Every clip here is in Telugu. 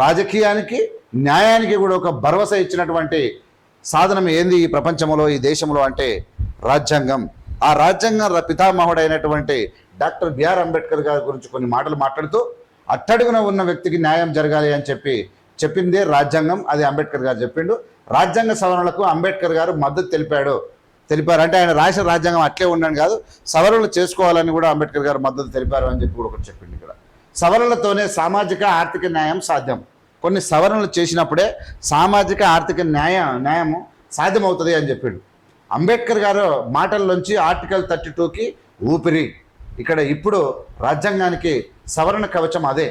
రాజకీయానికి న్యాయానికి కూడా ఒక భరోసా ఇచ్చినటువంటి సాధనం ఏంది ఈ ప్రపంచంలో, ఈ దేశంలో అంటే రాజ్యాంగం. ఆ రాజ్యాంగం పితామహుడైనటువంటి డాక్టర్ బిఆర్ అంబేద్కర్ గారి గురించి కొన్ని మాటలు మాట్లాడుతూ అట్టడుగున ఉన్న వ్యక్తికి న్యాయం జరగాలి అని చెప్పిందే రాజ్యాంగం. అది అంబేద్కర్ గారు చెప్పిండు. రాజ్యాంగ సవరణలకు అంబేద్కర్ గారు మద్దతు తెలిపారు. అంటే ఆయన రాసిన రాజ్యాంగం అట్లే ఉండని కాదు, సవరణలు చేసుకోవాలని కూడా అంబేద్కర్ గారు మద్దతు తెలిపారు అని చెప్పి కూడా ఒకటి చెప్పిండు. ఇక్కడ సవరణలతోనే సామాజిక ఆర్థిక న్యాయం సాధ్యం. కొన్ని సవరణలు చేసినప్పుడే సామాజిక ఆర్థిక న్యాయము సాధ్యమవుతుంది అని చెప్పిండు. అంబేద్కర్ గారు మాటల్లోంచి ఆర్టికల్ 32కి ఊపిరి. ఇక్కడ ఇప్పుడు రాజ్యాంగానికి సవరణ కవచం అదే,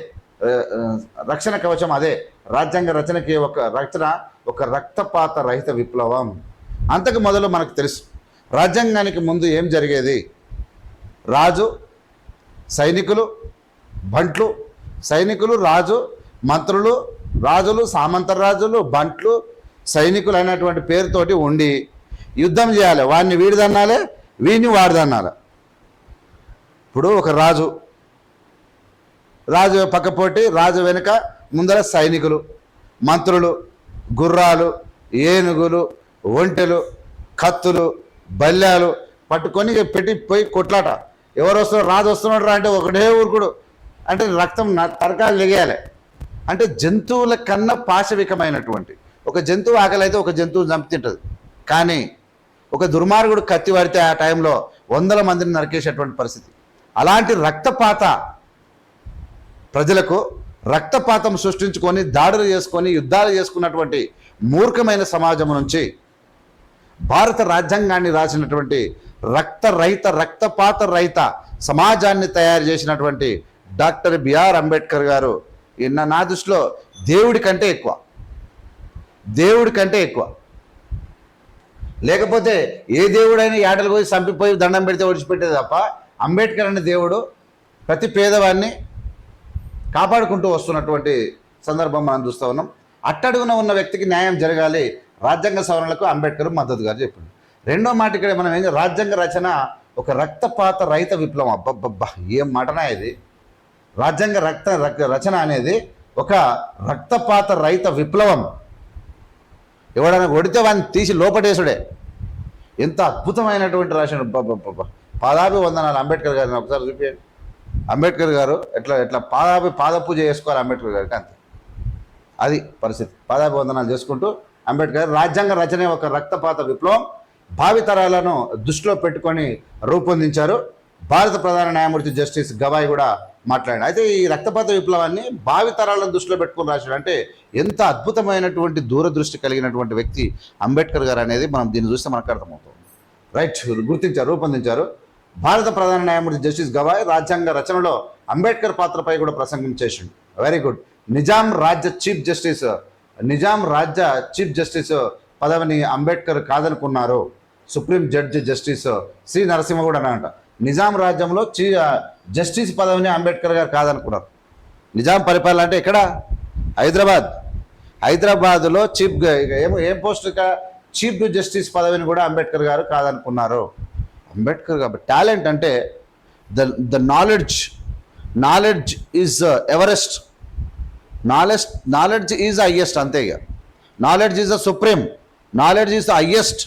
రక్షణ కవచం అదే. రాజ్యాంగ రచనకి ఒక రక్తపాత రహిత విప్లవం. అంతకు మొదలు మనకు తెలుసు రాజ్యాంగానికి ముందు ఏం జరిగేది. రాజు, సైనికులు, బంట్లు, సైనికులు, రాజు, మంత్రులు, రాజులు, సామంతరాజులు, బంట్లు, సైనికులు అయినటువంటి పేరుతోటి ఉండి యుద్ధం చేయాలి. వాడిని వీడిదన్నాలే, వీడిని వాడిదన్నాలి. ఇప్పుడు ఒక రాజు పక్కపోటి, రాజు వెనుక ముందర సైనికులు, మంత్రులు, గుర్రాలు, ఏనుగులు, ఒంటెలు, కత్తులు, బల్యాలు పట్టుకొని పోయి కొట్లాట. ఎవరు వస్తున్నారు, రాజు వస్తున్నాడు రా అంటే ఒకటే ఊరుకుడు, అంటే రక్తం తరకాలు లెగేయాలి. అంటే జంతువుల కన్నా పాశవికమైనటువంటి ఒక జంతువు ఆకలి అయితే ఒక జంతువు చంపుతుంటుంది. కానీ ఒక దుర్మార్గుడు కత్తి పడితే ఆ టైంలో 100 మందిని నరికేసేటువంటి పరిస్థితి. అలాంటి రక్తపాత ప్రజలకు రక్తపాతం సృష్టించుకొని దాడులు చేసుకొని యుద్ధాలు చేసుకున్నటువంటి మూర్ఖమైన సమాజం నుంచి భారత రాజ్యాంగాన్ని రాసినటువంటి రక్తపాత రహిత సమాజాన్ని తయారు చేసినటువంటి డాక్టర్ బిఆర్ అంబేద్కర్ గారు నా దృష్టిలో దేవుడి కంటే ఎక్కువ. లేకపోతే ఏ దేవుడైనా ఏటలు పోయి చంపిపోయి దండం పెడితే ఒడిచిపెట్టేది తప్ప అంబేద్కర్ అనే దేవుడు ప్రతి పేదవాడిని కాపాడుకుంటూ వస్తున్నటువంటి సందర్భం మనం చూస్తూ ఉన్నాం. అట్టడుగున ఉన్న వ్యక్తికి న్యాయం జరగాలి, రాజ్యాంగ సవరణలకు అంబేద్కర్ మద్దతు గారు చెప్పింది. రెండో మాట ఇక్కడ మనం రాజ్యాంగ రచన ఒక రక్తపాత రహిత విప్లవం. అబ్బబ్బబ్బా ఏం మాటనా ఇది. రాజ్యాంగ రచన అనేది ఒక రక్తపాత రహిత విప్లవం. ఎవడైనా కొడితే వాడిని తీసి లోపటేసుడే. ఎంత అద్భుతమైనటువంటి రాశాడు. పాదాభి వందనాలు అంబేద్కర్ గారిని ఒకసారి చూపించండి. అంబేద్కర్ గారు ఎట్లా పాదపూజ చేసుకోవాలి అంబేద్కర్ గారికి, అంతే. అది పరిస్థితి. పాదాభి వందనాలు చేసుకుంటూ అంబేద్కర్ రాజ్యాంగ రచనే ఒక రక్తపాత విప్లవం, భావితరాలను దృష్టిలో పెట్టుకొని రూపొందించారు. భారత ప్రధాన న్యాయమూర్తి జస్టిస్ గవాయ్ కూడా మాట్లాడాడు. అయితే ఈ రక్తపాత విప్లవాన్ని భావితరాలను దృష్టిలో పెట్టుకొని రాశాడు. అంటే ఎంత అద్భుతమైనటువంటి దూరదృష్టి కలిగినటువంటి వ్యక్తి అంబేద్కర్ గారు అనేది మనం దీన్ని చూస్తే మనకు అర్థమవుతుంది. రైట్, రూపొందించారు. భారత ప్రధాన న్యాయమూర్తి జస్టిస్ గవాయ్ రాజ్యాంగ రచనలో అంబేద్కర్ పాత్రపై కూడా ప్రసంగం చేసిండు. Very good. నిజాం రాజ్య చీఫ్ జస్టిస్ పదవిని అంబేద్కర్ కాదనుకున్నారు. Supreme judge justice C Narasimha కూడా అంట నిజాం రాజ్యంలో జస్టిస్ పదవిని అంబేద్కర్ గారు కాదనుకున్నారు. నిజాం పరిపాలన అంటే ఎక్కడ? హైదరాబాద్లో ఏం పోస్ట్ చీఫ్ జస్టిస్ పదవిని కూడా అంబేద్కర్ గారు కాదనుకున్నారు. అంబేద్కర్ గారు టాలెంట్ అంటే the knowledge is Everest, knowledge is highest, అంతే. ఇక knowledge is the supreme, knowledge is the highest.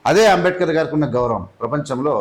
అదే అంబేద్కర్ గారికి ఉన్న గౌరవం ప్రపంచంలో.